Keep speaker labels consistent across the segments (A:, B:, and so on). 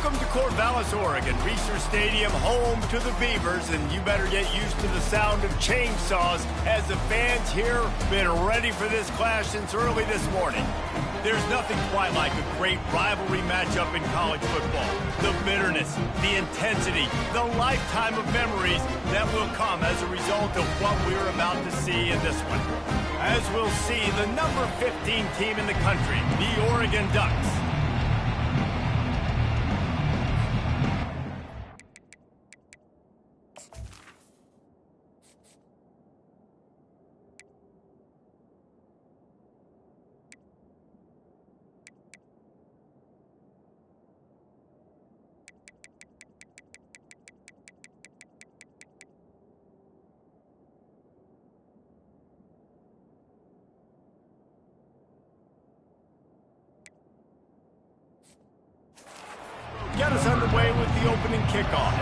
A: Welcome to Corvallis, Oregon, Research Stadium, home to the Beavers, and you better get used to the sound of chainsaws as the fans here have been ready for this clash since early this morning. There's nothing quite like a great rivalry matchup in college football. The bitterness, the intensity, the lifetime of memories that will come as a result of what we're about to see in this one. As we'll see, the number 15 team in the country, the Oregon Ducks. Get us underway with the opening kickoff.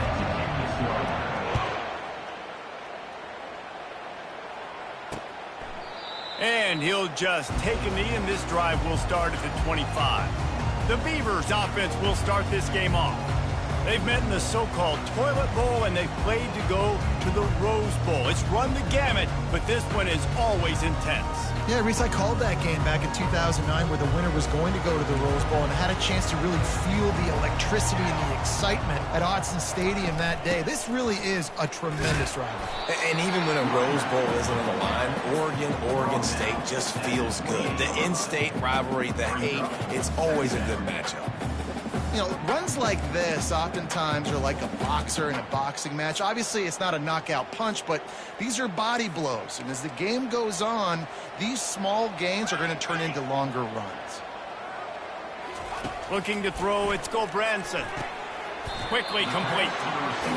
A: And he'll just take a knee, and this drive will start at the 25. The Beavers offense will start this game off. They've met in the so-called toilet bowl, and they've played to go to the Rose Bowl. It's run the gamut, but this one is always intense.
B: Yeah, Reese, I called that game back in 2009 where the winner was going to go to the Rose Bowl, and I had a chance to really feel the electricity and the excitement at Autzen Stadium that day. This really is a tremendous rivalry.
C: And even when a Rose Bowl isn't on the line, Oregon State just feels good. The in-state rivalry, the hate, it's always a good matchup.
B: You know, runs like this oftentimes are like a boxer in a boxing match. Obviously, it's not a knockout punch, but these are body blows. And as the game goes on, these small gains are going to turn into longer runs.
A: Looking to throw, it's Gulbranson. Quickly complete.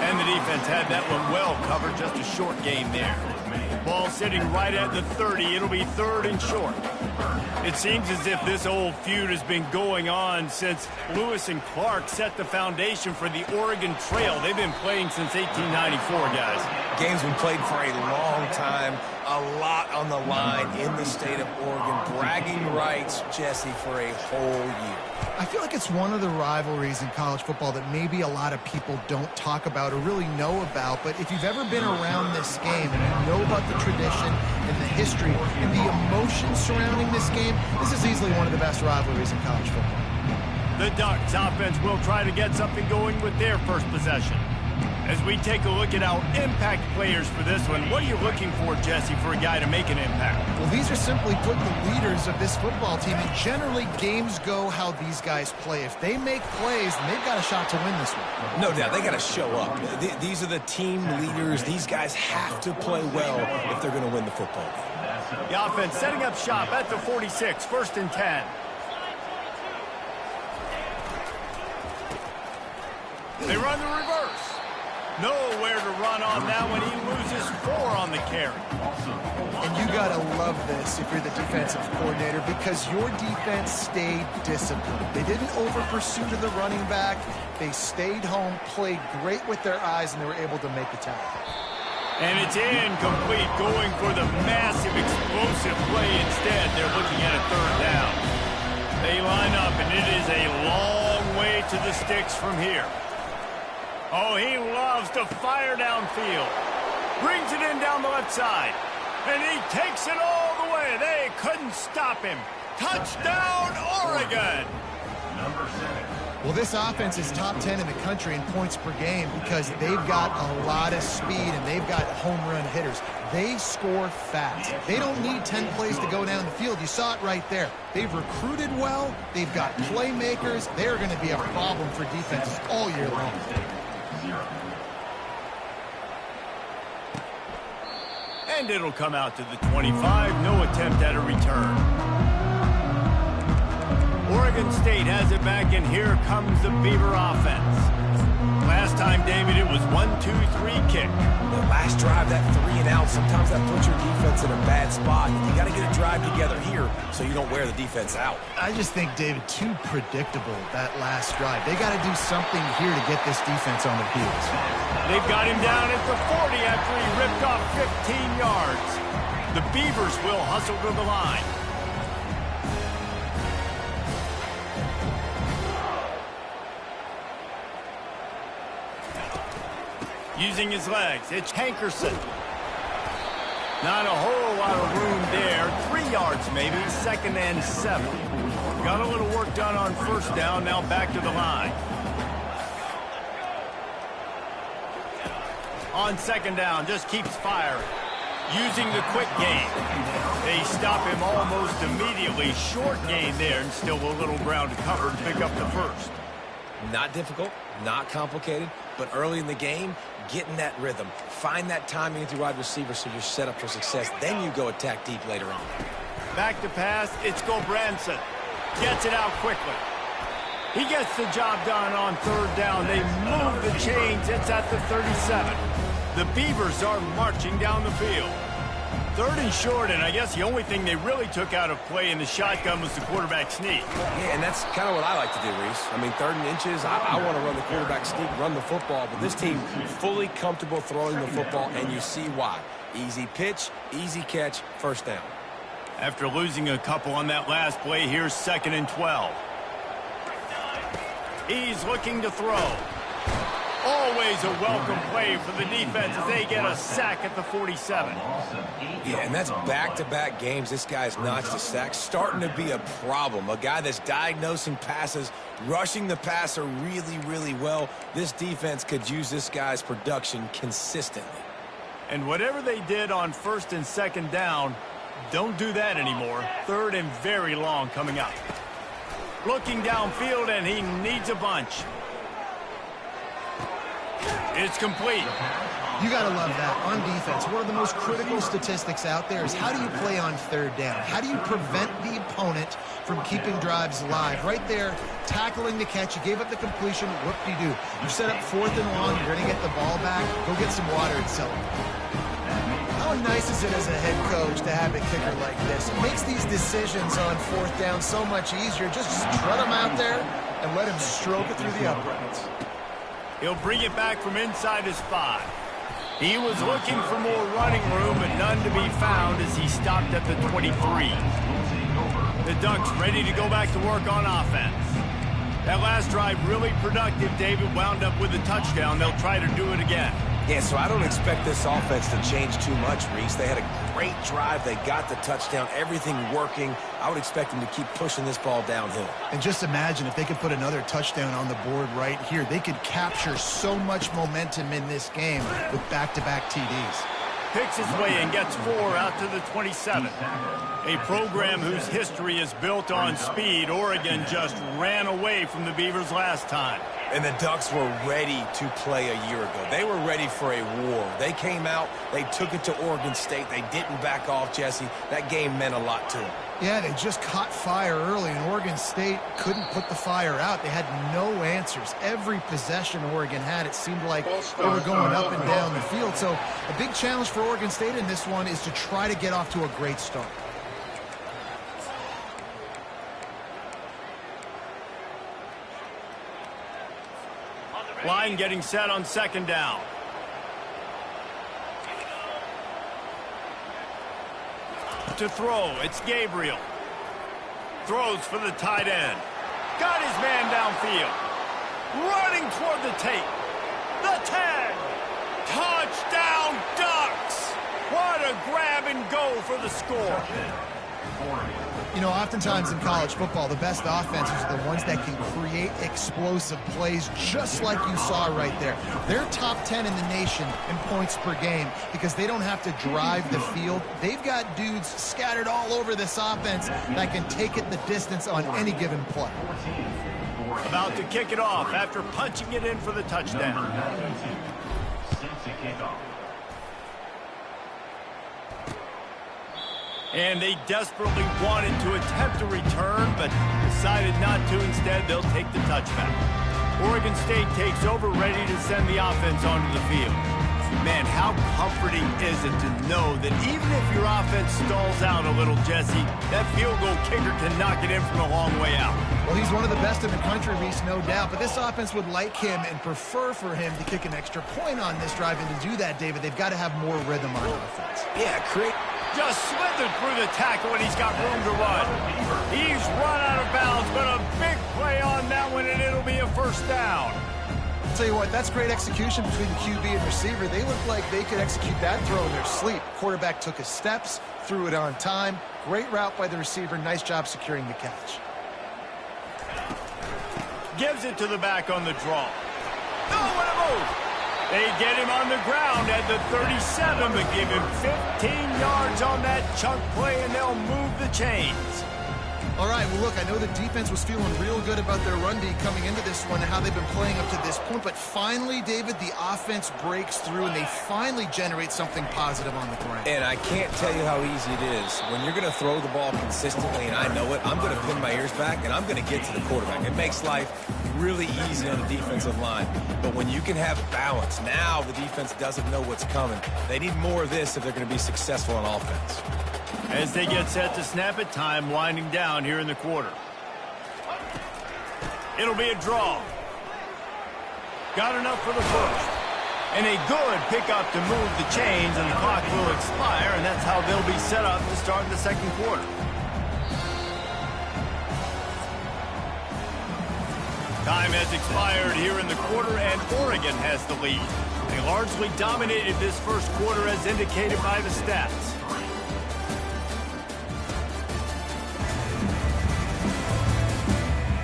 A: And the defense had that one well covered, just a short gain there. Ball sitting right at the 30. It'll be third and short. It seems as if this old feud has been going on since Lewis and Clark set the foundation for the Oregon Trail. They've been playing since 1894, guys.
C: Game's been played for a long time, a lot on the line in the state of Oregon. Bragging rights, Jesse, for a whole year.
B: I feel like it's one of the rivalries in college football that maybe a lot of people don't talk about or really know about. But if you've ever been around this game and you know about the tradition and the history and the emotion surrounding this game, this is easily one of the best rivalries in college football.
A: The Ducks offense will try to get something going with their first possession. As we take a look at our impact players for this one, what are you looking for, Jesse, for a guy to make an impact?
B: Well, these are simply put the leaders of this football team, and generally games go how these guys play. If they make plays, then they've got a shot to win this one.
C: No doubt, they got to show up. These are the team leaders. These guys have to play well if they're going to win the football game.
A: The offense setting up shop at the 46, first and 10. They run the reverse. Nowhere to run on that one. He loses 4 on the carry.
B: And you got to love this if you're the defensive coordinator, because your defense stayed disciplined. They didn't over-pursue to the running back. They stayed home, played great with their eyes, and they were able to make the tackle.
A: And it's incomplete, going for the massive, explosive play instead. They're looking at a third down. They line up, and it is a long way to the sticks from here. Oh, he loves to fire downfield. Brings it in down the left side. And he takes it all the way. They couldn't stop him. Touchdown, Oregon!
B: Well, this offense is top 10 in the country in points per game because they've got a lot of speed and they've got home run hitters. They score fast. They don't need 10 plays to go down the field. You saw it right there. They've recruited well. They've got playmakers. They're going to be a problem for defenses all year long.
A: And it'll come out to the 25. No attempt at a return. Oregon State has it back, and here comes the Beaver offense. Last time, David, it was 1-2-3 kick.
C: The last drive, that 3 and out, sometimes that puts your defense in a bad spot. You got to get a drive together here so you don't wear the defense out.
B: I just think, David, too predictable, that last drive. They got to do something here to get this defense on their heels.
A: They've got him down at the 40 after he ripped off 15 yards. The Beavers will hustle to the line. Using his legs, it's Hankerson. Not a whole lot of room there. 3 yards maybe, 2nd and 7. Got a little work done on 1st down, now back to the line. On 2nd down, just keeps firing. Using the quick game. They stop him almost immediately. Short gain there, and still a little ground to cover to pick up the 1st.
C: Not difficult, not complicated, but early in the game, get in that rhythm. Find that timing with your wide receiver so you're set up for success. Then you go attack deep later on.
A: Back to pass, it's Gobranson. Gets it out quickly. He gets the job done on 3rd down. They move the chains. It's at the 37. The Beavers are marching down the field. 3rd and short, and I guess the only thing they really took out of play in the shotgun was the quarterback sneak.
C: Yeah, and that's kind of what I like to do, Reese. I mean, 3rd and inches, I want to run the quarterback sneak, run the football, but this team fully comfortable throwing the football, and you see why. Easy pitch, easy catch, 1st down.
A: After losing a couple on that last play, here's 2nd and 12. He's looking to throw. Always a welcome play for the defense as they get a sack at the 47.
C: Yeah, and that's back-to-back games. This guy's notched a sack. Starting to be a problem. A guy that's diagnosing passes, rushing the passer really, really well. This defense could use this guy's production consistently.
A: And whatever they did on 1st and 2nd down, don't do that anymore. 3rd and very long coming up. Looking downfield, and he needs a bunch. It's complete.
B: You got to love that. On defense, one of the most critical statistics out there is how do you play on 3rd down? How do you prevent the opponent from keeping drives alive? Right there, tackling the catch. You gave up the completion. Whoop-de-doo. You set up 4th and long. You're going to get the ball back. Go get some water and sell it. How nice is it as a head coach to have a kicker like this? It makes these decisions on 4th down so much easier. Just strut him out there and let him stroke it through the uprights.
A: He'll bring it back from inside his 5. He was looking for more running room, but none to be found as he stopped at the 23. The Ducks ready to go back to work on offense. That last drive really productive. David wound up with a touchdown. They'll try to do it again.
C: Yeah, so I don't expect this offense to change too much, Reese. They had a great drive. They got the touchdown. Everything working. I would expect them to keep pushing this ball downhill.
B: And just imagine if they could put another touchdown on the board right here. They could capture so much momentum in this game with back-to-back TDs.
A: Picks his way and gets 4 out to the 27. A program whose history is built on speed. Oregon just ran away from the Beavers last time.
C: And the Ducks were ready to play a year ago. They were ready for a war. They came out, they took it to Oregon State. They didn't back off, Jesse. That game meant a lot to them.
B: Yeah, they just caught fire early, and Oregon State couldn't put the fire out. They had no answers. Every possession Oregon had, it seemed like they were going up and down the field. So a big challenge for Oregon State in this one is to try to get off to a great start.
A: Line getting set on 2nd down. To throw, it's Gabriel. Throws for the tight end. Got his man downfield. Running toward the tape. The tag. Touchdown, Ducks. What a grab and go for the score.
B: You know, oftentimes in college football, the best offenses are the ones that can create explosive plays just like you saw right there. They're top 10 in the nation in points per game because they don't have to drive the field. They've got dudes scattered all over this offense that can take it the distance on any given play.
A: About to kick it off after punching it in for the touchdown. And they desperately wanted to attempt a return, but decided not to. Instead, they'll take the touchback. Oregon State takes over, ready to send the offense onto the field. Man, how comforting is it to know that even if your offense stalls out a little, Jesse, that field goal kicker can knock it in from a long way out.
B: Well, he's one of the best in the country, Reese, no doubt. But this offense would like him and prefer for him to kick an extra point on this drive. And to do that, David, they've got to have more rhythm on offense.
C: Yeah,
A: just slithered through the tackle, and he's got room to run. He's run out of bounds, but a big play on that one, and it'll be a 1st down.
B: Tell you what, that's great execution between the QB and receiver. They looked like they could execute that throw in their sleep. Quarterback took his steps, threw it on time. Great route by the receiver. Nice job securing the catch.
A: Gives it to the back on the draw. Oh, what a move! They get him on the ground at the 37, but give him 15 yards on that chunk play, and they'll move the chains.
B: All right, well, look, I know the defense was feeling real good about their run D coming into this one and how they've been playing up to this point, but finally, David, the offense breaks through, and they finally generate something positive on the ground.
C: And I can't tell you how easy it is. When you're going to throw the ball consistently, and I know it, I'm going to pin my ears back, and I'm going to get to the quarterback. It makes life really easy on the defensive line. But when you can have balance, now the defense doesn't know what's coming. They need more of this if they're going to be successful on offense.
A: As they get set to snap it, time winding down here in the quarter. It'll be a draw. Got enough for the first. And a good pickup to move the chains, and the clock will expire, and that's how they'll be set up to start the second quarter. Time has expired here in the quarter, and Oregon has the lead. They largely dominated this first quarter as indicated by the stats.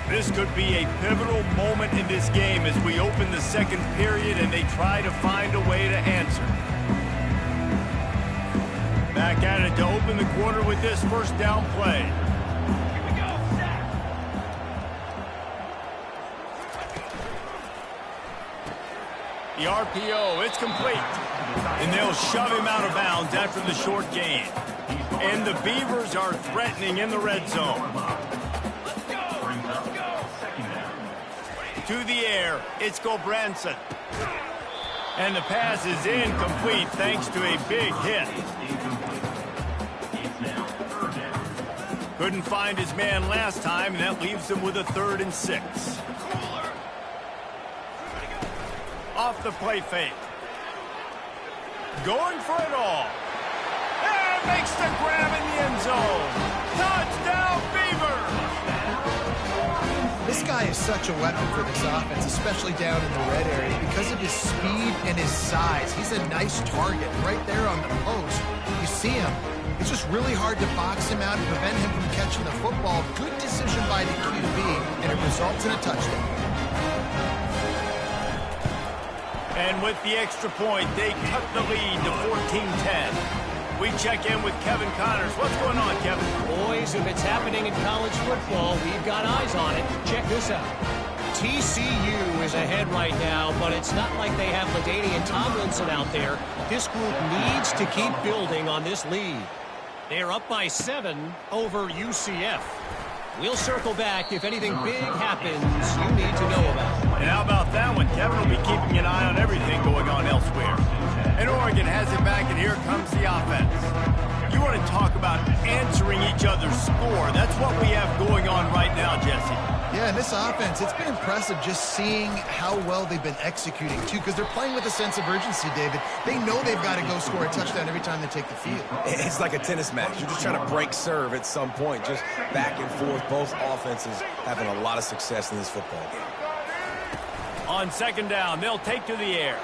A: This could be a pivotal moment in this game as we open the second period and they try to find a way to answer. Back at it to open the quarter with this first down play. Here we go, the RPO, it's complete. And they'll shove him out of bounds after the short gain. And the Beavers are threatening in the red zone. To the air, it's Gobranson. And the pass is incomplete thanks to a big hit. Couldn't find his man last time, and that leaves him with a 3rd and 6. Off the play fake. Going for it all. And makes the grab in the end zone. Touchdown, Beavers!
B: This guy is such a weapon for this offense, especially down in the red area, because of his speed and his size. He's a nice target right there on the post. You see him. It's just really hard to box him out and prevent him from catching the football. Good decision by the QB, and it results in a touchdown.
A: And with the extra point, they cut the lead to 14-10. We check in with Kevin Connors. What's going on, Kevin?
D: Boys, if it's happening in college football, we've got eyes on it. Check this out. TCU is ahead right now, but it's not like they have LaDainian Tomlinson out there. This group needs to keep building on this lead. They're up by 7 over UCF. We'll circle back if anything big happens you need to know about.
A: And how about that one? Kevin will be keeping an eye on everything going on elsewhere. And Oregon has it back, and here comes the offense. You want to talk about answering each other's score. That's what we have going on right now, Jesse.
B: Yeah, and this offense, it's been impressive just seeing how well they've been executing, too, because they're playing with a sense of urgency, David. They know they've got to go score a touchdown every time they take the field.
C: It's like a tennis match. You're just trying to break serve at some point, just back and forth. Both offenses having a lot of success in this football game.
A: On second down, they'll take to the air.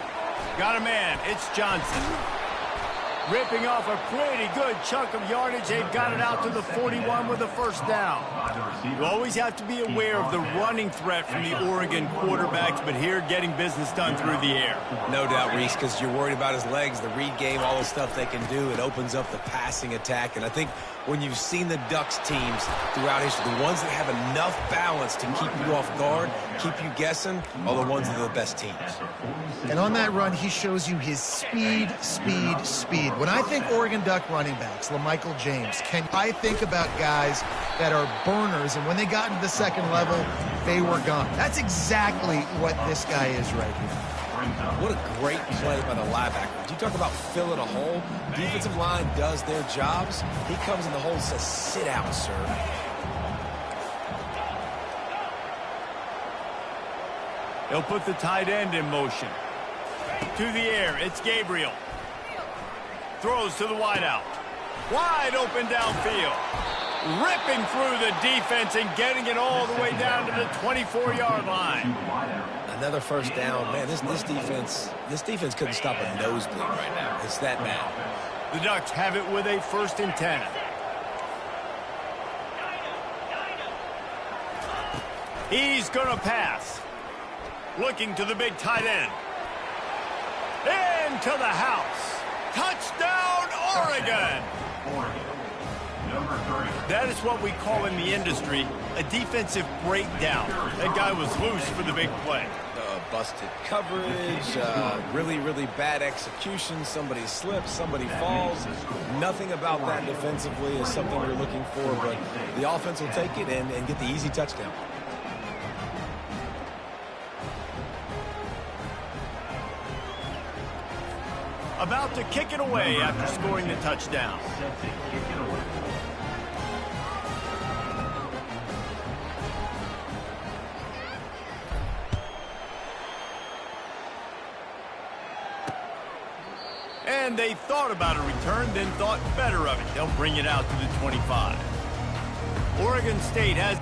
A: Got a man. It's Johnson. Ripping off a pretty good chunk of yardage. They've got it out to the 41 with a first down. You always have to be aware of the running threat from the Oregon quarterbacks, but here getting business done through the air.
C: No doubt, Reese, because you're worried about his legs, the read game, all the stuff they can do. It opens up the passing attack. And I think when you've seen the Ducks teams throughout history, the ones that have enough balance to keep you off guard, keep you guessing, are the ones that are the best teams.
B: And on that run, he shows you his speed. When I think Oregon Duck running backs, LaMichael James, I think about guys that are burners, and when they got into the second level, they were gone. That's exactly what this guy is right here.
C: What a great play by the linebacker. You talk about filling a hole. Defensive line does their jobs. He comes in the hole and says, sit out, sir.
A: They'll put the tight end in motion. To the air, it's Gabriel. Throws to the wideout. Wide open downfield. ripping through the defense and getting it all the way down to the 24-yard line.
C: Another first down. Man, this defense couldn't stop a nosebleed right now. It's that bad.
A: The Ducks have it with a 1st and 10. He's going to pass. Looking to the big tight end. Into the house. Touchdown, Oregon! That is what we call in the industry a defensive breakdown. That guy was loose for the big play.
C: Busted coverage, really, really bad execution. Somebody slips, somebody falls. Nothing about that defensively is something you're looking for, but the offense will take it and get the easy touchdown.
A: About to kick it away after scoring the touchdown. And they thought about a return, then thought better of it. They'll bring it out to the 25. Oregon State has...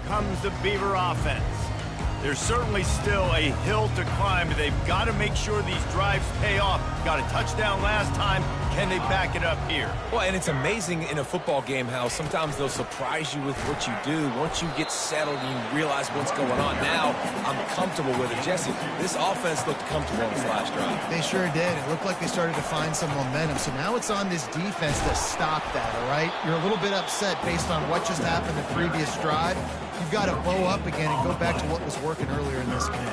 A: comes the Beaver offense. There's certainly still a hill to climb, but they've got to make sure these drives pay off. Got a touchdown last time. Can they back it up here?
C: Well, and it's amazing in a football game how sometimes they'll surprise you with what you do. Once you get settled and you realize what's going on. Now, I'm comfortable with it. Jesse, this offense looked comfortable on this last drive.
B: They sure did. It looked like they started to find some momentum. So now it's on this defense to stop that, all right? You're a little bit upset based on what just happened the previous drive. You've got to bow up again and go back to what was working earlier in this game.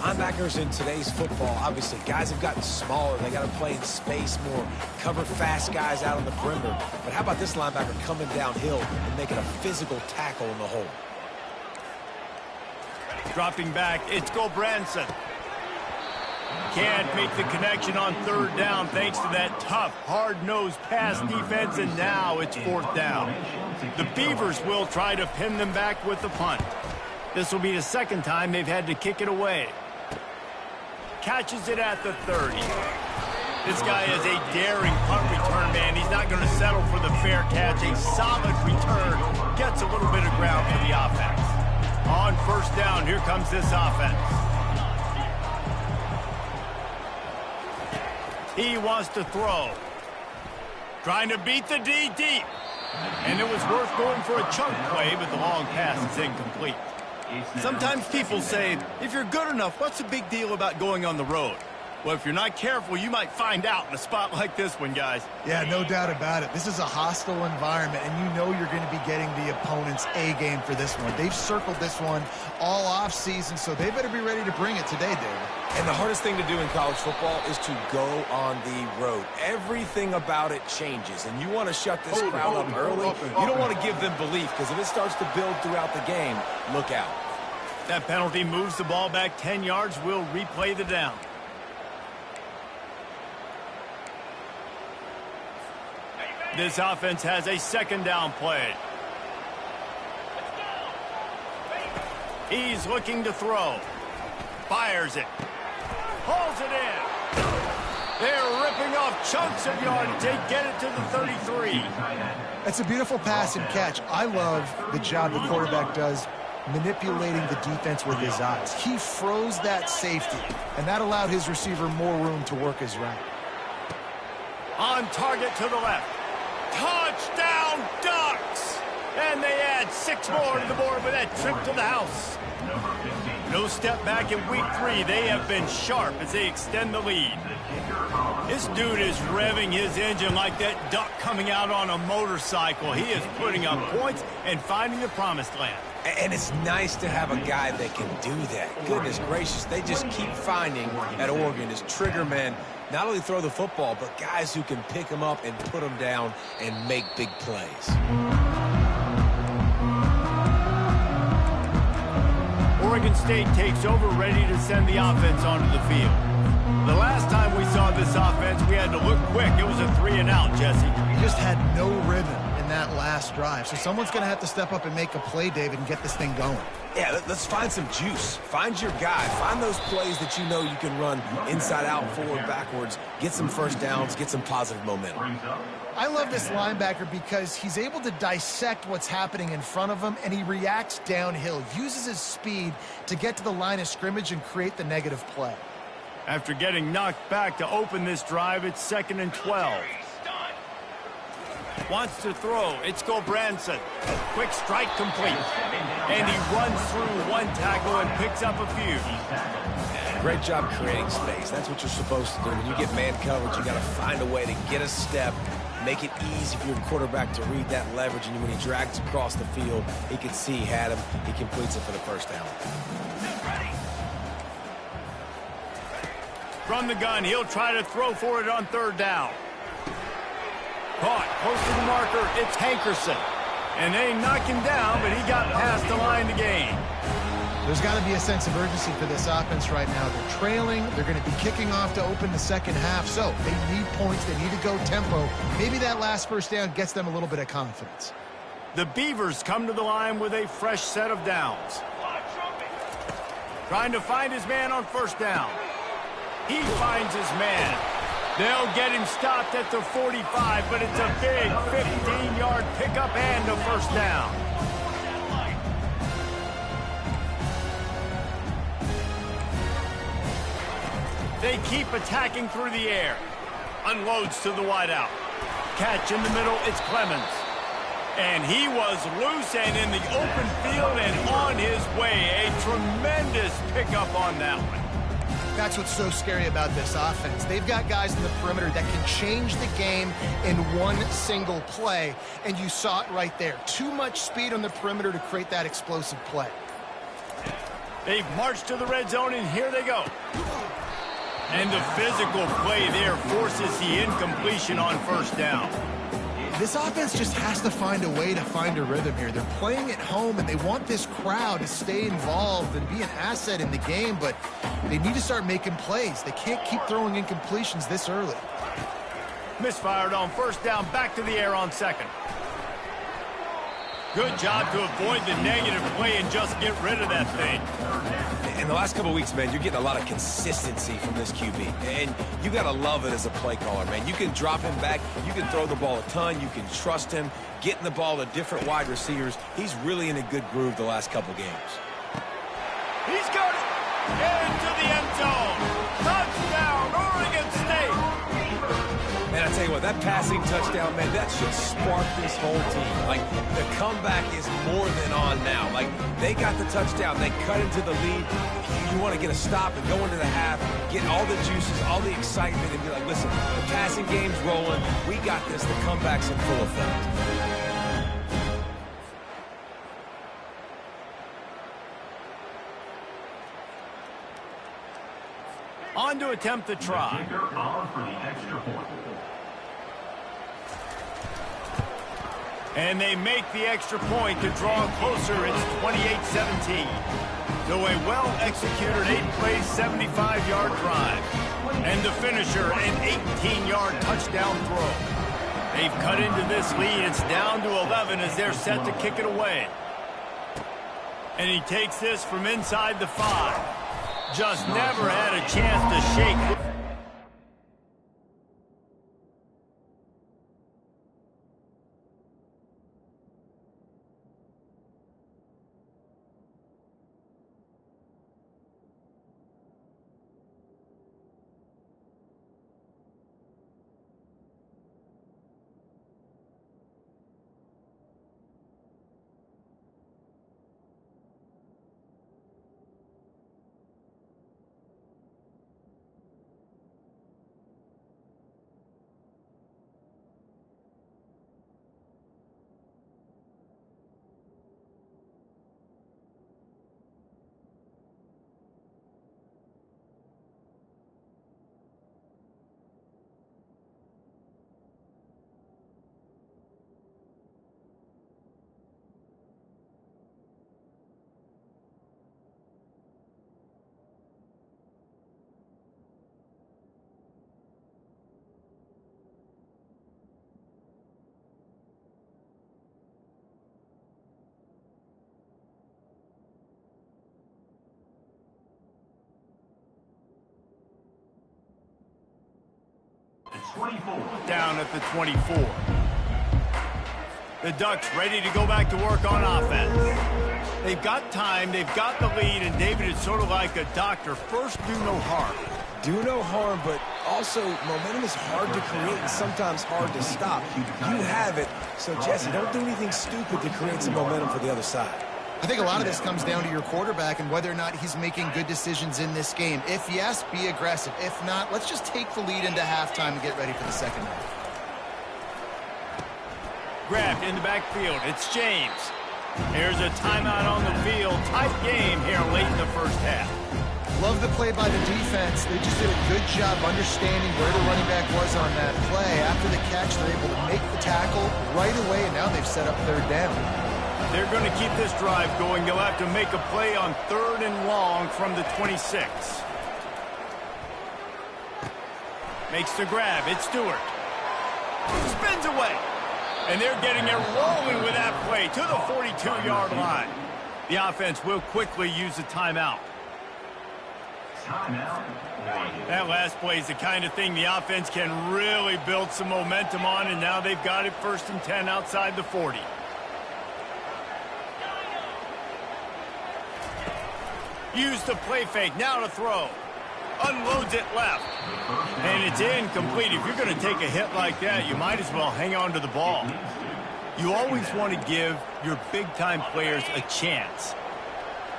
C: Linebackers in today's football, obviously, guys have gotten smaller. They got to play in space more, cover fast guys out on the perimeter. But how about this linebacker coming downhill and making a physical tackle in the hole?
A: Dropping back, it's Gulbranson. Can't make the connection on 3rd down thanks to that tough, hard-nosed pass defense, and now it's 4th down. The Beavers will try to pin them back with the punt. This will be the 2nd time they've had to kick it away. Catches it at the 30. This guy is a daring punt return man. He's not going to settle for the fair catch. A solid return. Gets a little bit of ground for the offense. On 1st down, here comes this offense. He wants to throw. Trying to beat the D deep. And it was worth going for a chunk play, but the long pass is incomplete. Sometimes people say, if you're good enough, what's the big deal about going on the road? Well, if you're not careful, you might find out in a spot like this one, guys.
B: Yeah, no doubt about it. This is a hostile environment, and you know you're going to be getting the opponent's A game for this one. They've circled this one all off season, so they better be ready to bring it today, David.
C: And the hardest thing to do in college football is to go on the road. Everything about it changes, and you want to shut this crowd up early. You don't want to give them belief, because if it starts to build throughout the game, look out.
A: That penalty moves the ball back 10 yards. We'll replay the down. This offense has a 2nd down play. He's looking to throw. Fires it. Hauls it in. They're ripping off chunks of yardage. They get it to the 33.
B: It's a beautiful pass and catch. I love the job the quarterback does manipulating the defense with his eyes. He froze that safety, and that allowed his receiver more room to work his route.
A: On target to the left. Touchdown, Ducks! And they add 6 more to the board with that trip to the house. No step back in week 3. They have been sharp as they extend the lead. This dude is revving his engine like that duck coming out on a motorcycle. He is putting up points and finding the promised land.
C: And it's nice to have a guy that can do that. Goodness gracious, they just keep finding at Oregon as trigger men, not only throw the football, but guys who can pick them up and put them down and make big plays.
A: Oregon State takes over, ready to send the offense onto the field. The last time we saw this offense, we had to look quick. It was a 3-and-out, Jesse.
B: He just had no rhythm in that last drive. So someone's going to have to step up and make a play, David, and get this thing going.
C: Yeah, let's find some juice. Find your guy. Find those plays that you know you can run inside out, forward, backwards. Get some first downs. Get some positive momentum.
B: I love this linebacker because he's able to dissect what's happening in front of him, and he reacts downhill, uses his speed to get to the line of scrimmage and create the negative play.
A: After getting knocked back to open this drive, it's 2nd and 12. Wants to throw. It's Gulbranson. Quick strike complete. And he runs through one tackle and picks up a few.
C: Great job creating space. That's what you're supposed to do. When you get man coverage, you got to find a way to get a step, make it easy for your quarterback to read that leverage, and when he drags across the field, he can see he had him. He completes it for the first down.
A: From the gun, he'll try to throw for it on 3rd down. Caught close to the marker, it's Hankerson. And they knock him down, but he got past the line to gain.
B: There's got to be a sense of urgency for this offense right now. They're trailing. They're going to be kicking off to open the second half. So they need points. They need to go tempo. Maybe that last first down gets them a little bit of confidence.
A: The Beavers come to the line with a fresh set of downs. Trying to find his man on 1st down. He finds his man. They'll get him stopped at the 45, but it's a big 15-yard pickup and a 1st down. They keep attacking through the air. Unloads to the wideout. Catch in the middle, it's Clemens. And he was loose and in the open field and on his way. A tremendous pickup on that one.
B: That's what's so scary about this offense. They've got guys in the perimeter that can change the game in one single play, and you saw it right there. Too much speed on the perimeter to create that explosive play.
A: They've marched to the red zone, and here they go. And the physical play there forces the incompletion on 1st down.
B: This offense just has to find a way to find a rhythm here. They're playing at home, and they want this crowd to stay involved and be an asset in the game, but they need to start making plays. They can't keep throwing incompletions this early.
A: Misfired on 1st down, back to the air on 2nd. Good job to avoid the negative play and just get rid of that thing.
C: In the last couple of weeks, man, you're getting a lot of consistency from this QB. And you got to love it as a play caller, man. You can drop him back. You can throw the ball a ton. You can trust him, getting the ball to different wide receivers. He's really in a good groove the last couple games.
A: He's got it. Into the end zone. Touchdown, Oregon State.
C: Man, I tell you what, that passing touchdown, man, that should spark this whole team. Like, the comeback is more than on now. Like, they got the touchdown. They cut into the lead. You want to get a stop and go into the half, get all the juices, all the excitement, and be like, listen, the passing game's rolling. We got this. The comeback's in full effect.
A: On to attempt the try. And they make the extra point to draw closer. It's 28-17. So a well-executed 8-play, 75-yard drive. And the finisher, an 18-yard touchdown throw. They've cut into this lead. It's down to 11 as they're set to kick it away. And he takes this from inside the 5. Just never had a chance to shake it. Down at the 24. The Ducks ready to go back to work on offense. They've got time, they've got the lead, and David, it's sort of like a doctor. First, do no harm.
C: Do no harm, but also momentum is hard to create and sometimes hard to stop. You have it, so Jesse, don't do anything stupid to create some momentum for the other side.
B: I think a lot of this comes down to your quarterback and whether or not he's making good decisions in this game. If yes, be aggressive. If not, let's just take the lead into halftime and get ready for the second half.
A: Grabbed in the backfield. It's James. Here's a timeout on the field. Tight game here late in the first half.
B: Love the play by the defense. They just did a good job understanding where the running back was on that play. After the catch, they're able to make the tackle right away, and now they've set up third down.
A: They're going to keep this drive going. They'll have to make a play on 3rd and long from the 26. Makes the grab. It's Stewart. Spins away. And they're getting it rolling with that play to the 42-yard line. The offense will quickly use a timeout. That last play is the kind of thing the offense can really build some momentum on, and now they've got it 1st and 10 outside the 40. Use the play fake, now to throw. Unloads it left. And it's incomplete. If you're going to take a hit like that, you might as well hang on to the ball. You always want to give your big-time players a chance.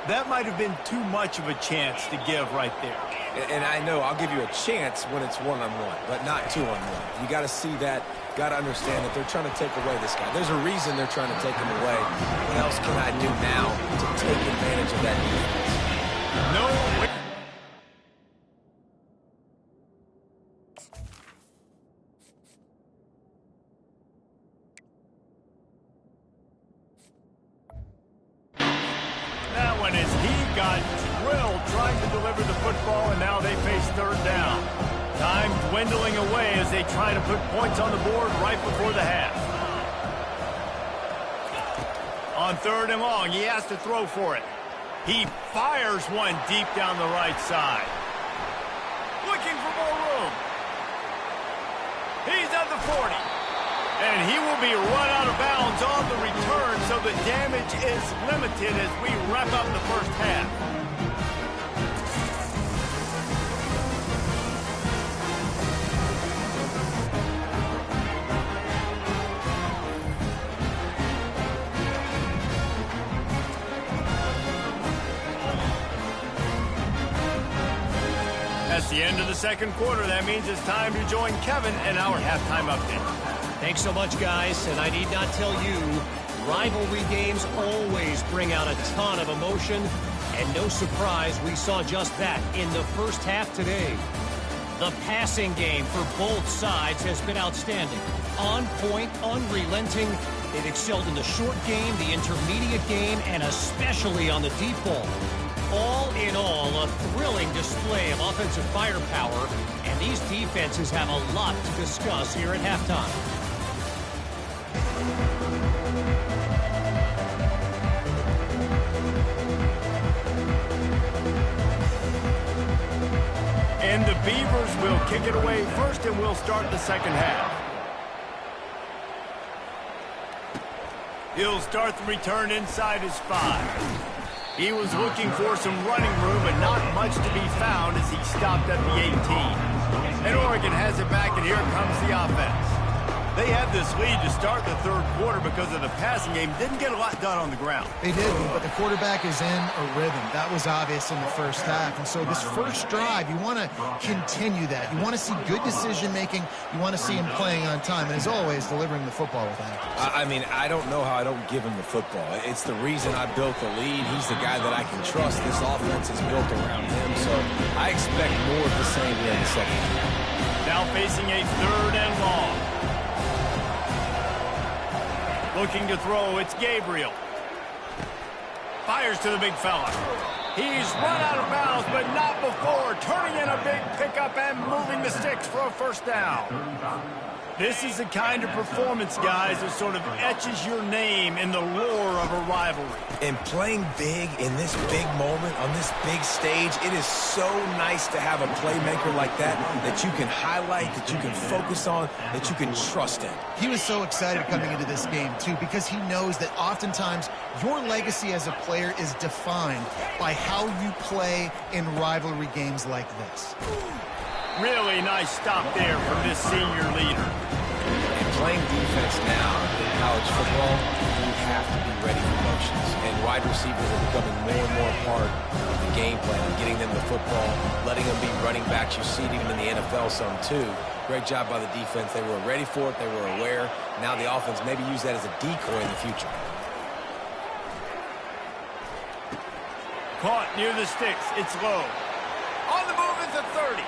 A: That might have been too much of a chance to give right there.
C: And I know I'll give you a chance when it's one-on-one, but not two-on-one. You got to see that, got to understand that they're trying to take away this guy. There's a reason they're trying to take him away. What else can I do now to take advantage of that defense?
A: No way. That one is he got drilled trying to deliver the football, and now they face 3rd down. Time dwindling away as they try to put points on the board right before the half. On 3rd and long, he has to throw for it. He fires one deep down the right side. Looking for more room. He's at the 40. And he will be run out of bounds on the return, so the damage is limited as we wrap up the first half. That's the end of the second quarter. That means it's time to join Kevin in our halftime update.
D: Thanks so much, guys, and I need not tell you, rivalry games always bring out a ton of emotion, and no surprise, we saw just that in the first half today. The passing game for both sides has been outstanding. On point, unrelenting. They've excelled in the short game, the intermediate game, and especially on the deep ball. All in all, a thrilling display of offensive firepower, and these defenses have a lot to discuss here at halftime.
A: And the Beavers will kick it away first, and we'll start the second half. He'll start the return inside his 5. He was looking for some running room, but not much to be found as he stopped at the 18. And Oregon has it back, and here comes the offense. They had this lead to start the third quarter because of the passing game. Didn't get a lot done on the ground.
B: They didn't, but the quarterback is in a rhythm. That was obvious in the first half. And so this first drive, you want to continue that. You want to see good decision-making. You want to see him playing on time. And as always, delivering the football with accuracy.
C: I mean, I don't know how I don't give him the football. It's the reason I built the lead. He's the guy that I can trust. This offense is built around him. So I expect more of the same here in the second half.
A: Now facing a 3rd and long. Looking to throw, it's Gabriel. Fires to the big fella. He's run out of bounds, but not before turning in a big pickup and moving the sticks for a first down. This is the kind of performance, guys, that sort of etches your name in the lore of a rivalry.
C: And playing big in this big moment, on this big stage, it is so nice to have a playmaker like that that you can highlight, that you can focus on, that you can trust in.
B: He was so excited coming into this game, too, because he knows that oftentimes your legacy as a player is defined by how you play in rivalry games like this.
A: Really nice stop there from this senior leader.
C: And playing defense now in college football, you have to be ready for motions. And wide receivers are becoming more and more part of the game plan, getting them the football, letting them be running backs. You see it even in the NFL some too. Great job by the defense. They were ready for it. They were aware. Now the offense maybe use that as a decoy in the future.
A: Caught near the sticks. It's low. On the move at the 30.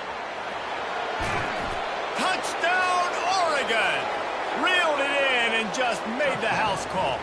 A: Touchdown, Oregon! Reeled it in and just made the house call.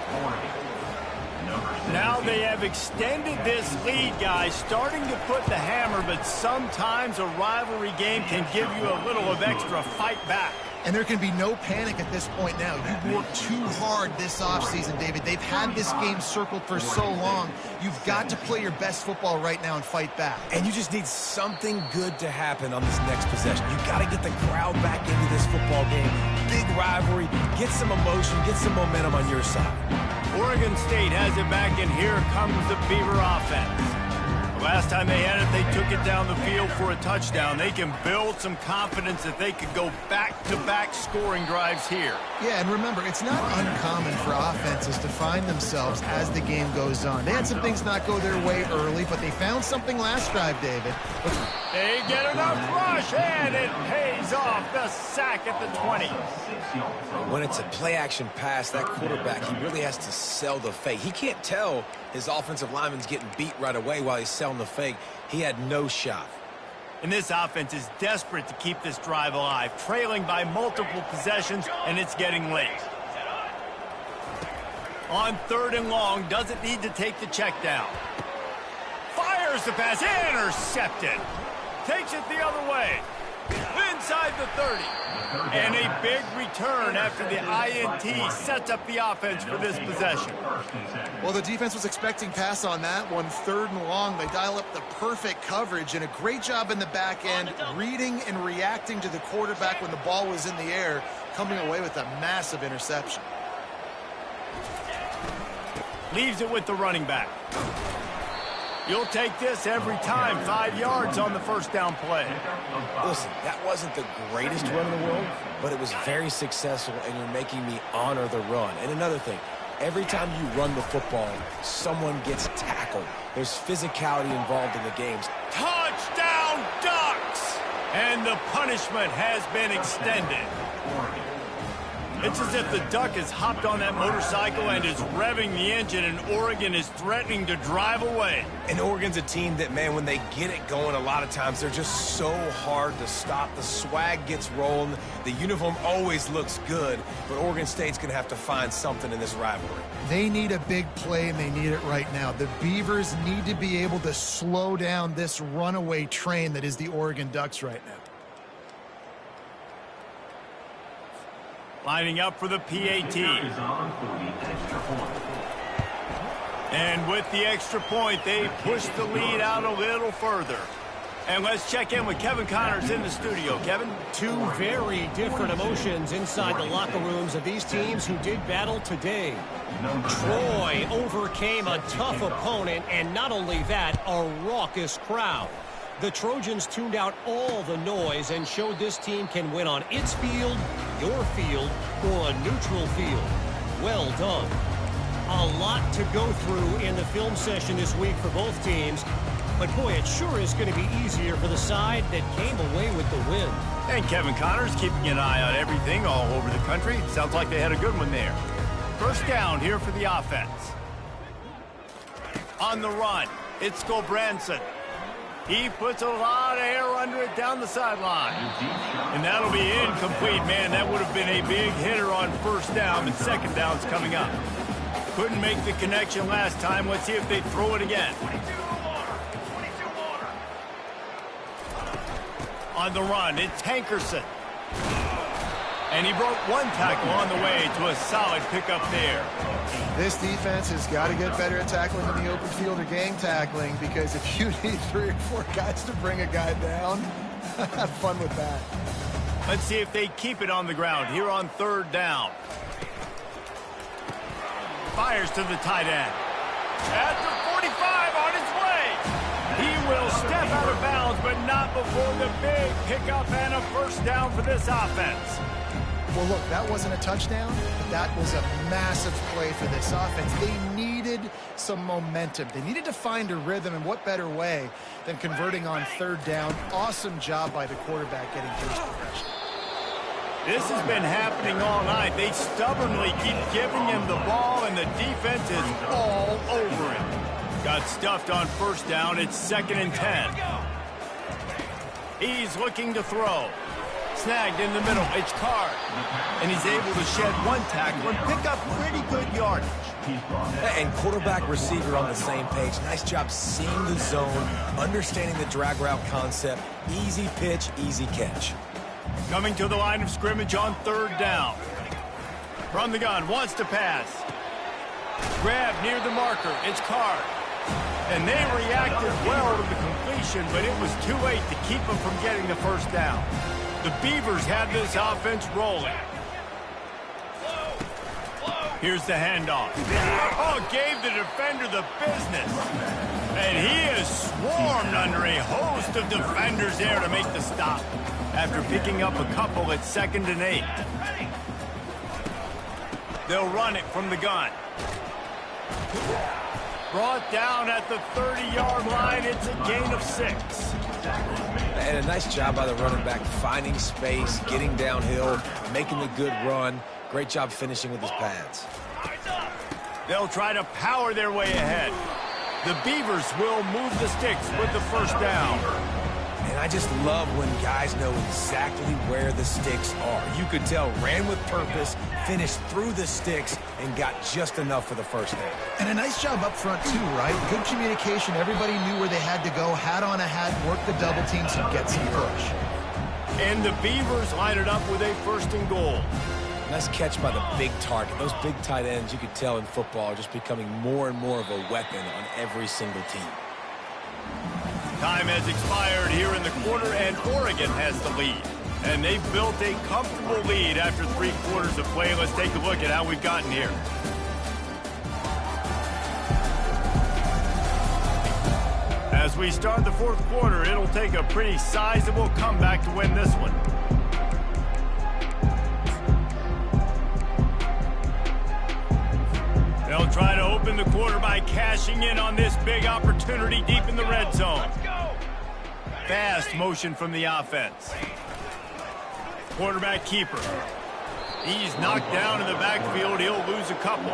A: Now they have extended this lead, guys, starting to put the hammer, but sometimes a rivalry game can give you a little of extra fight back.
B: And there can be no panic at this point now. You've worked too hard this offseason, David. They've had this game circled for so long. You've got to play your best football right now and fight back.
C: And you just need something good to happen on this next possession. You've got to get the crowd back into this football game. Big rivalry. Get some emotion. Get some momentum on your side.
A: Oregon State has it back, and here comes the Beaver offense. Last time they had it, they took it down the field for a touchdown. They can build some confidence that they could go back-to-back scoring drives here.
B: Yeah, and remember, it's not uncommon for offenses to find themselves as the game goes on. They had some things not go their way early, but they found something last drive, David.
A: They get enough rush, and it pays off. The sack at the 20.
C: When it's a play-action pass, that quarterback, he really has to sell the fake. He can't tell his offensive lineman's getting beat right away while he's selling the fake. He had no shot.
A: And this offense is desperate to keep this drive alive, trailing by multiple possessions, and it's getting late. On 3rd and long, doesn't need to take the check down. Fires the pass, intercepted. Takes it the other way. Inside the 30. And a big return after the INT sets up the offense for this possession.
B: Well, the defense was expecting pass on that one. 3rd and long, they dial up the perfect coverage and a great job in the back end, reading and reacting to the quarterback when the ball was in the air, coming away with a massive interception.
A: Leaves it with the running back. You'll take this every time. 5 yards on the first down play.
C: Listen, that wasn't the greatest run in the world, but it was very successful, and you're making me honor the run. And another thing, every time you run the football, someone gets tackled. There's physicality involved in the games.
A: Touchdown, Ducks! And the punishment has been extended. It's as if the Duck has hopped on that motorcycle and is revving the engine, and Oregon is threatening to drive away.
C: And Oregon's a team that, man, when they get it going, a lot of times they're just so hard to stop. The swag gets rolling. The uniform always looks good, but Oregon State's going to have to find something in this rivalry.
B: They need a big play, and they need it right now. The Beavers need to be able to slow down this runaway train that is the Oregon Ducks right now.
A: Lining up for the PAT. And with the extra point, they push the lead out a little further. And let's check in with Kevin Connors in the studio. Kevin?
D: Two very different emotions inside the locker rooms of these teams who did battle today. Troy overcame a tough opponent, and not only that, a raucous crowd. The Trojans tuned out all the noise and showed this team can win on its field, your field, or a neutral field. Well done. A lot to go through in the film session this week for both teams. But boy, it sure is going to be easier for the side that came away with the win.
A: And Kevin Connors keeping an eye on everything all over the country. Sounds like they had a good one there. First down here for the offense. On the run, it's Gulbranson. He puts a lot of air under it down the sideline. And that'll be incomplete, man. That would have been a big hitter on first down, but second down's coming up. Couldn't make the connection last time. Let's see if they throw it again. On the run, it's Hankerson. And he broke one tackle on the way to a solid pickup there.
B: This defense has got to get better at tackling in the open field or gang tackling, because if you need 3 or 4 guys to bring a guy down, have fun with that.
A: Let's see if they keep it on the ground here on 3rd down. Fires to the tight end. At the 45 on his way. He will step out of bounds, but not before the big pickup and a first down for this offense.
B: Well, look, that wasn't a touchdown, but that was a massive play for this offense. They needed some momentum. They needed to find a rhythm, and what better way than converting on 3rd down. Awesome job by the quarterback getting first progression.
A: This has been happening all night. They stubbornly keep giving him the ball, and the defense is all over him. Got stuffed on 1st down. It's 2nd and 10. He's looking to throw. Snagged in the middle. It's Carr. And he's able to shed 1 tackle and pick up pretty good yardage.
C: And quarterback receiver on the same page. Nice job seeing the zone, understanding the drag route concept. Easy pitch, easy catch.
A: Coming to the line of scrimmage on 3rd down. From the gun, wants to pass. Grab near the marker. It's Carr. And they reacted well to the completion, but it was too late to keep them from getting the first down. The Beavers have this offense rolling. Here's the handoff. Oh, gave the defender the business. And he is swarmed under a host of defenders there to make the stop. After picking up a couple at 2nd and 8. They'll run it from the gun. Brought down at the 30-yard line. It's a gain of 6.
C: And a nice job by the running back, finding space, getting downhill, making a good run. Great job finishing with his pads.
A: They'll try to power their way ahead. The Beavers will move the sticks with the first down.
C: And I just love when guys know exactly where the sticks are. You could tell, ran with purpose, finished through the sticks, and got just enough for the first down.
B: And a nice job up front, too, right? Good communication. Everybody knew where they had to go. Hat on a hat, work the double teams, and get some push.
A: And the Beavers line it up with a 1st and goal.
C: Nice catch by the big target. Those big tight ends, you could tell in football, are just becoming more and more of a weapon on every single team.
A: Time has expired here in the quarter, and Oregon has the lead. And they've built a comfortable lead after 3 quarters of play. Let's take a look at how we've gotten here. As we start the 4th quarter, it'll take a pretty sizable comeback to win this one. They'll try to open the quarter by cashing in on this big opportunity deep in the red zone. Fast motion from the offense. Quarterback keeper. He's knocked down in the backfield. He'll lose a couple.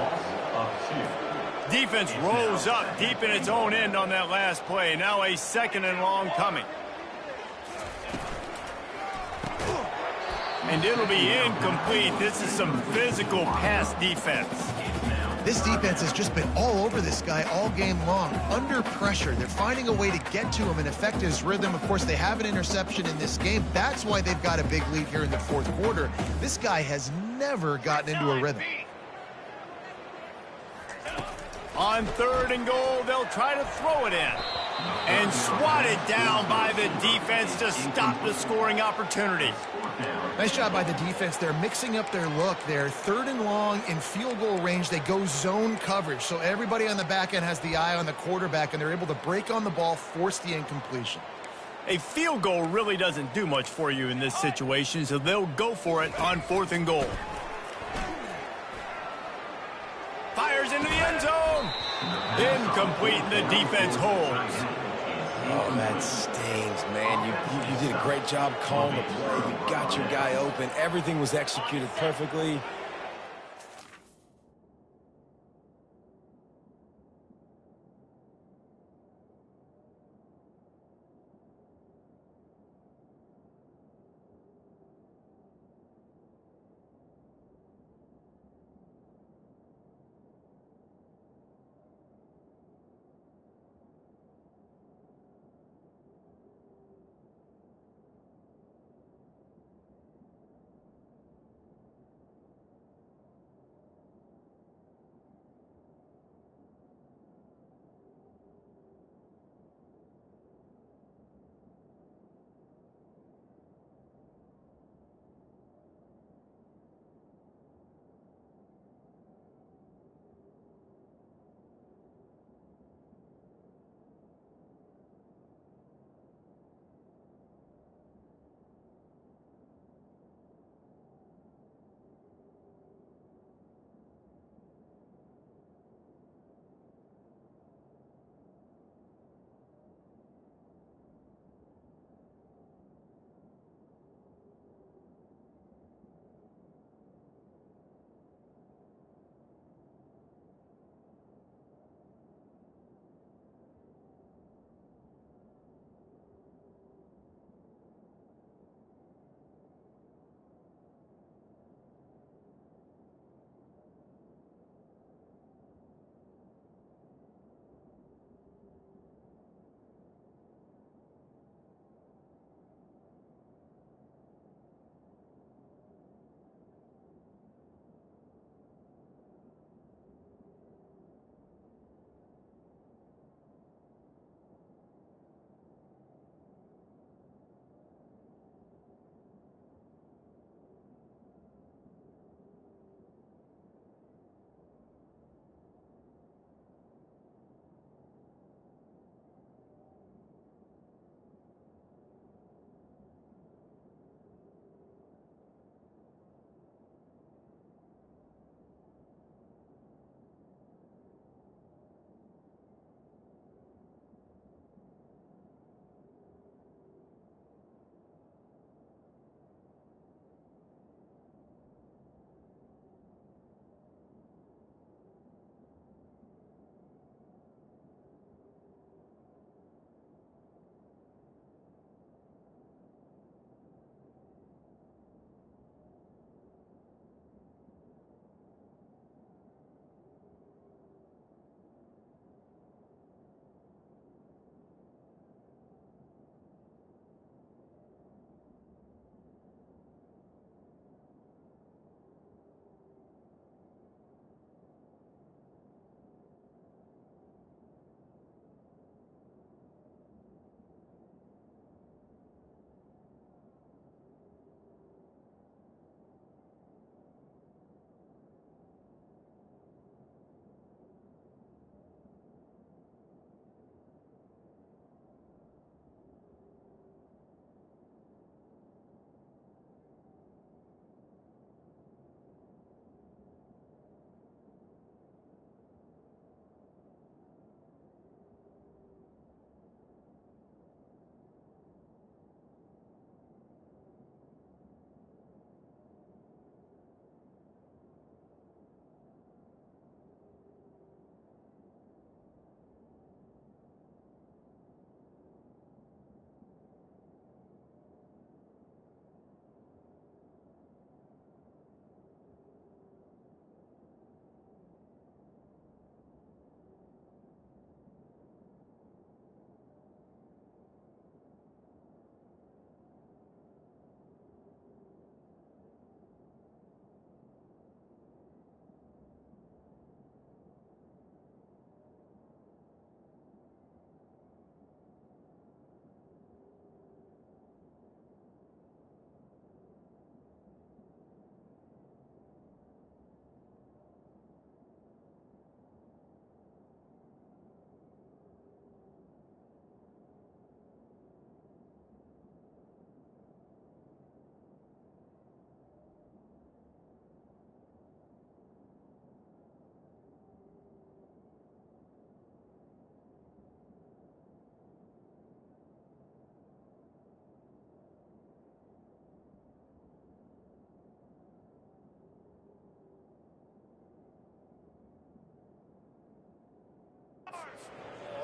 A: Defense rose up deep in its own end on that last play. Now a 2nd and long coming. And it'll be incomplete. This is some physical pass defense.
B: This defense has just been all over this guy all game long. Under pressure, they're finding a way to get to him and affect his rhythm. Of course, they have an interception in this game. That's why they've got a big lead here in the 4th quarter. This guy has never gotten into a rhythm.
A: On 3rd and goal, they'll try to throw it in. And swatted down by the defense to stop the scoring opportunity.
B: Nice job by the defense. They're mixing up their look. They're 3rd and long in field goal range. They go zone coverage. So everybody on the back end has the eye on the quarterback, and they're able to break on the ball, force the incompletion.
A: A field goal really doesn't do much for you in this situation, so they'll go for it on 4th and goal. Fires into the end zone. Incomplete, the defense holds.
C: Oh, that stings, man. You did a great job calling the play. You got your guy open. Everything was executed perfectly.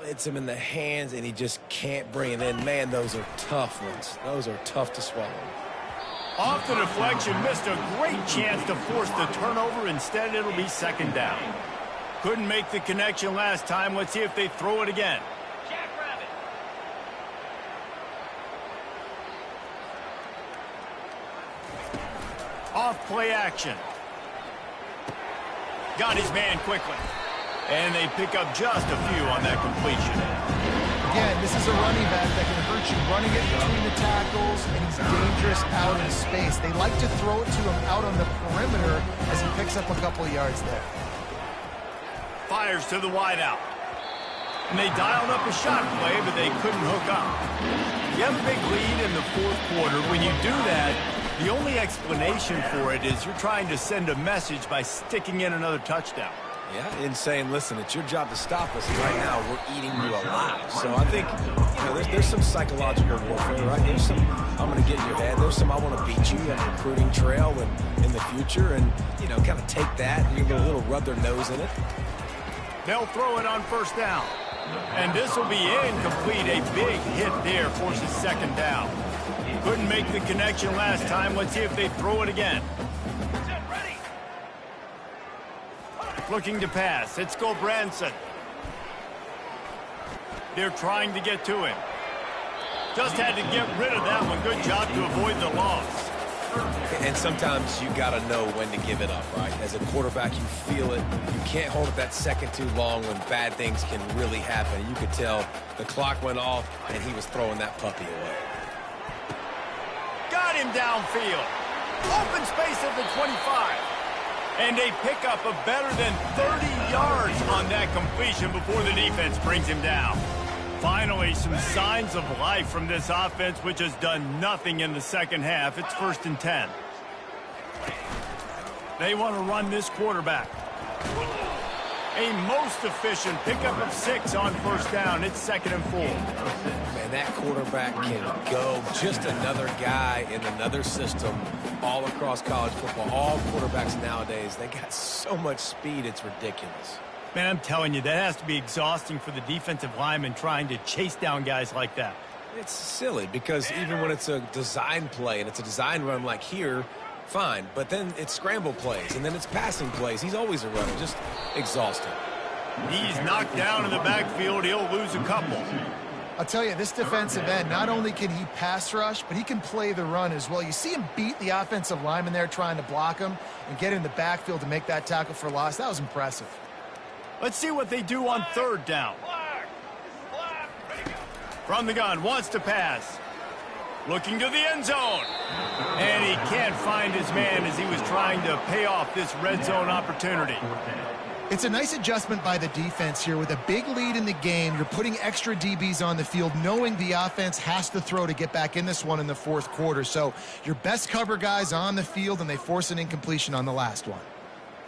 C: Hits him in the hands, and he just can't bring it in. Man, those are tough ones. Those are tough to swallow.
A: Off the deflection, missed a great chance to force the turnover. Instead, it'll be second down. Couldn't make the connection last time. Let's see if they throw it again. Off play action. Got his man quickly. And they pick up just a few on that completion.
B: Again, this is a running back that can hurt you running it between the tackles, and he's dangerous out in space. They like to throw it to him out on the perimeter as he picks up a couple of yards there.
A: Fires to the wideout. And they dialed up a shot play, but they couldn't hook up. You have a big lead in the fourth quarter. When you do that, the only explanation for it is you're trying to send a message by sticking in another touchdown.
C: Yeah, and saying, listen, it's your job to stop us, and right now we're eating you alive. So I think, there's some psychological warfare, right? There's some, I'm going to get in your head. There's some, I want to beat you on the recruiting trail and in the future, and, kind of take that and a little rub their nose in it.
A: They'll throw it on first down. And this will be incomplete. A big hit there forces second down. Couldn't make the connection last time. Let's see if they throw it again. Looking to pass. It's Branson. They're trying to get to him. Just had to get rid of that one. Good job to avoid the loss.
C: And sometimes you got to know when to give it up, right? As a quarterback, you feel it. You can't hold it that second too long when bad things can really happen. You could tell the clock went off, and he was throwing that puppy away.
A: Got him downfield. Open space at the 25. And they pick up a better than 30 yards on that completion before the defense brings him down. Finally, some signs of life from this offense, which has done nothing in the second half. It's 1st and 10. They want to run this quarterback. A most efficient pickup of 6 on first down. It's 2nd and 4.
C: Man, that quarterback can go. Just another guy in another system all across college football. All quarterbacks nowadays, they got so much speed, it's ridiculous.
A: Man, I'm telling you, that has to be exhausting for the defensive lineman trying to chase down guys like that.
C: It's silly because even when it's a design play and it's a design run like here, fine. But then it's scramble plays, and then it's passing plays. He's always a runner, just exhausting.
A: He's knocked down in the backfield. He'll lose a couple.
B: I'll tell you, this defensive end, not only can he pass rush, but he can play the run as well. You see him beat the offensive lineman there trying to block him and get in the backfield to make that tackle for loss. That was impressive.
A: Let's see what they do on third down. From the gun, wants to pass. Looking to the end zone. And he can't find his man as he was trying to pay off this red zone opportunity.
B: It's a nice adjustment by the defense here. With a big lead in the game, you're putting extra DBs on the field, knowing the offense has to throw to get back in this one in the fourth quarter. So your best cover guys on the field, and they force an incompletion on the last one.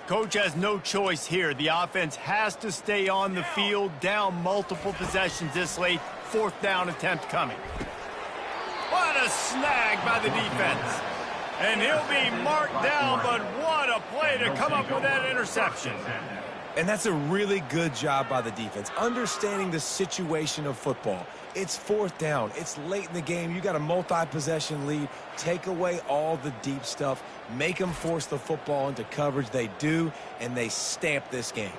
A: Coach has no choice here. The offense has to stay on the field, down multiple possessions this late. 4th down attempt coming. What a snag by the defense. And he'll be marked down, but what a play to come up with that interception.
C: And that's a really good job by the defense, understanding the situation of football. It's 4th down. It's late in the game. You got a multi-possession lead. Take away all the deep stuff. Make them force the football into coverage. They do, and they stamp this game.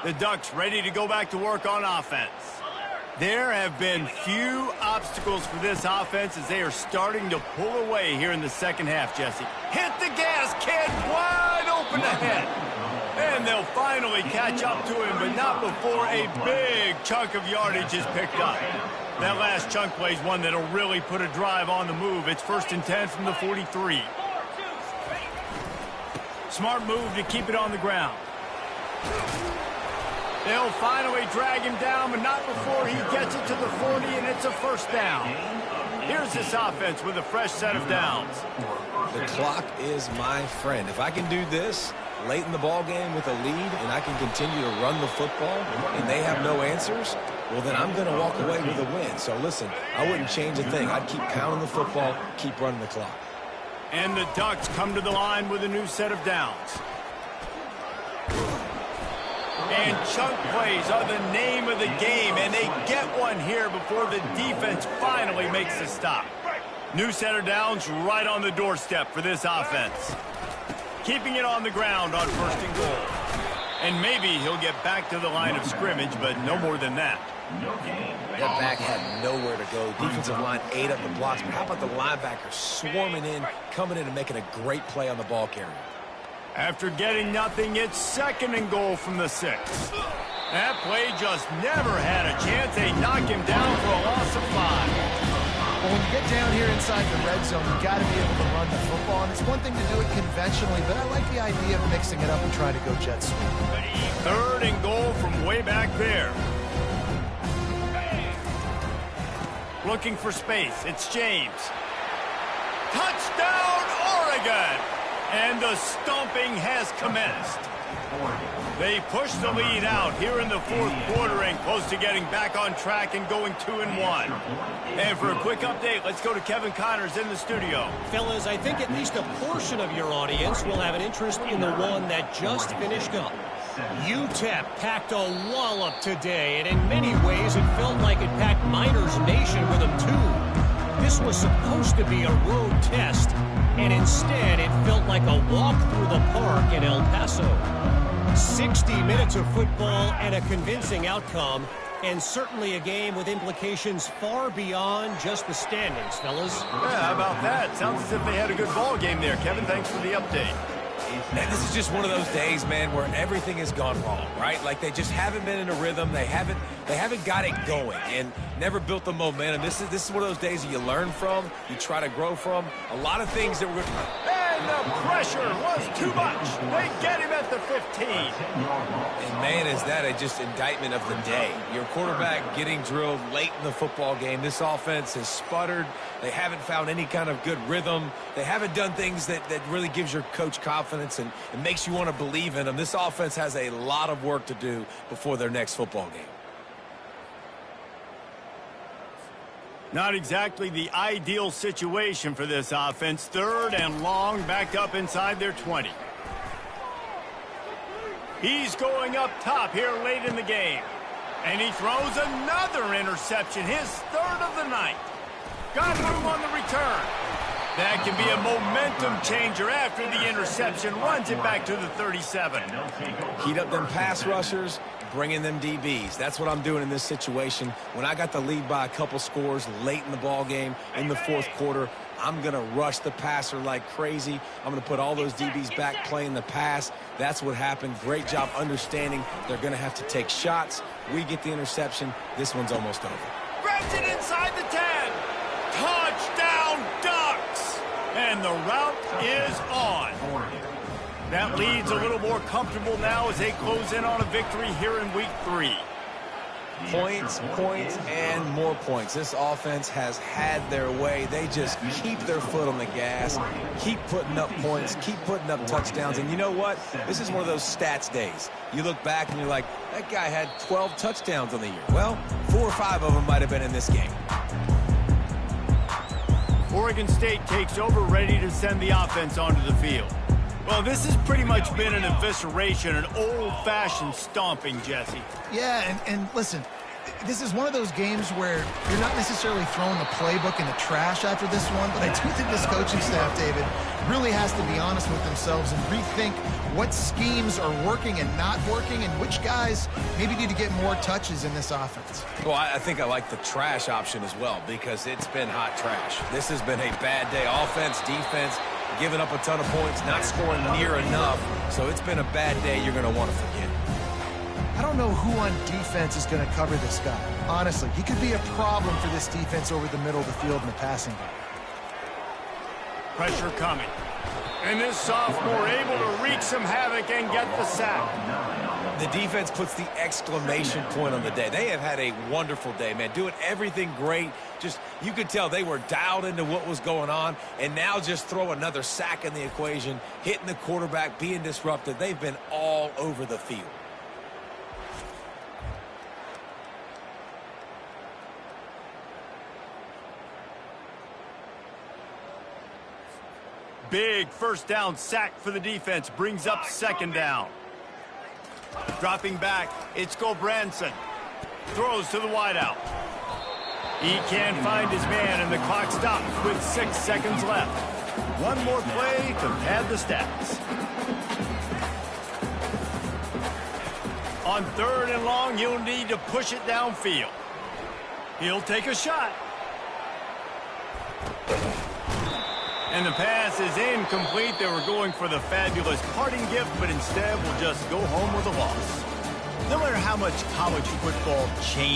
A: The Ducks ready to go back to work on offense. There have been few obstacles for this offense as they are starting to pull away here in the second half, Jesse. Hit the gas, kid, wide open ahead. And they'll finally catch up to him, but not before a big chunk of yardage is picked up. That last chunk play is one that'll really put a drive on the move. It's 1st and 10 from the 43. Smart move to keep it on the ground. They'll finally drag him down, but not before he gets it to the 40, and it's a 1st down. Here's this offense with a fresh set of downs.
C: The clock is my friend. If I can do this late in the ball game with a lead and I can continue to run the football and they have no answers, well, then I'm going to walk away with a win. So, listen, I wouldn't change a thing. I'd keep pounding the football, keep running the clock.
A: And the Ducks come to the line with a new set of downs. And chunk plays are the name of the game, and they get one here before the defense finally makes the stop. New center downs right on the doorstep for this offense. Keeping it on the ground on 1st and goal. And maybe he'll get back to the line of scrimmage, but no more than that.
C: That back had nowhere to go. Defensive line ate up the blocks, but how about the linebacker swarming in, coming in and making a great play on the ball carrier?
A: After getting nothing, it's 2nd and goal from the 6. That play just never had a chance. They knock him down for a loss of 5.
B: Well, when you get down here inside the red zone, you got to be able to run the football. And it's one thing to do it conventionally, but I like the idea of mixing it up and trying to go jet sweep.
A: 3rd and goal from way back there. Looking for space. It's James. Touchdown, Oregon! And the stomping has commenced. They push the lead out here in the 4th quarter and close to getting back on track and going 2-1. And for a quick update, let's go to Kevin Connors in the studio.
D: Fellas, I think at least a portion of your audience will have an interest in the one that just finished up. UTEP packed a wallop today, and in many ways it felt like it packed Miners Nation with them too. This was supposed to be a road test, and instead it felt like a walk through the park in El Paso. 60 minutes of football and a convincing outcome, and certainly a game with implications far beyond just the standings, fellas.
A: Yeah, how about that? Sounds as if they had a good ball game there. Kevin, thanks for the update.
C: And this is just one of those days, man, where everything has gone wrong, right? Like they just haven't been in a rhythm. They haven't got it going and never built the momentum. This is one of those days that you learn from, you try to grow from. A lot of things that were...
A: And the pressure was too much. They get him at the 15.
C: And, man, is that a just indictment of the day. Your quarterback getting drilled late in the football game. This offense has sputtered. They haven't found any kind of good rhythm. They haven't done things that really gives your coach confidence and makes you want to believe in them. This offense has a lot of work to do before their next football game.
A: Not exactly the ideal situation for this offense. 3rd and long, backed up inside their 20. He's going up top here late in the game. And he throws another interception, his 3rd of the night. Got room on the return. That can be a momentum changer after the interception. Runs it back to the 37.
C: Heat up them pass rushers, bring in them DBs. That's what I'm doing in this situation. When I got the lead by a couple scores late in the ball game in the 4th quarter, I'm going to rush the passer like crazy. I'm going to put all those DBs back playing the pass. That's what happened. Great job understanding they're going to have to take shots. We get the interception. This one's almost over.
A: Grabs it inside the 10. Touchdown, Ducks! And the route is on. That lead's a little more comfortable now as they close in on a victory here in week 3.
C: Points, points, and more points. This offense has had their way. They just keep their foot on the gas, keep putting up points, keep putting up touchdowns. And you know what? This is one of those stats days. You look back and you're like, that guy had 12 touchdowns on the year. Well, 4 or 5 of them might have been in this game.
A: Oregon State takes over, ready to send the offense onto the field. Well, this has pretty much been an evisceration, an old-fashioned stomping, Jesse.
B: Yeah, and listen, this is one of those games where you're not necessarily throwing the playbook in the trash after this one, but I do think this coaching staff, David, really has to be honest with themselves and rethink what schemes are working and not working and which guys maybe need to get more touches in this offense.
C: Well, I think I like the trash option as well because it's been hot trash. This has been a bad day. Offense, defense, giving up a ton of points, not scoring near enough. So it's been a bad day you're going to want to forget.
B: I don't know who on defense is going to cover this guy. Honestly, he could be a problem for this defense over the middle of the field in the passing game.
A: Pressure coming. And this sophomore able to wreak some havoc and get the sack.
C: The defense puts the exclamation point on the day. They have had a wonderful day, man. Doing everything great. Just, you could tell they were dialed into what was going on. And now just throw another sack in the equation, hitting the quarterback, being disrupted. They've been all over the field.
A: Big first down sack for the defense. Brings up second down. Dropping back, it's Gobranson. Throws to the wideout. He can't find his man, and the clock stops with 6 seconds left. One more play to pad the stats. On 3rd and long, you'll need to push it downfield. He'll take a shot. And the pass is incomplete. They were going for the fabulous parting gift, but instead will just go home with a loss. No matter how much college football changes,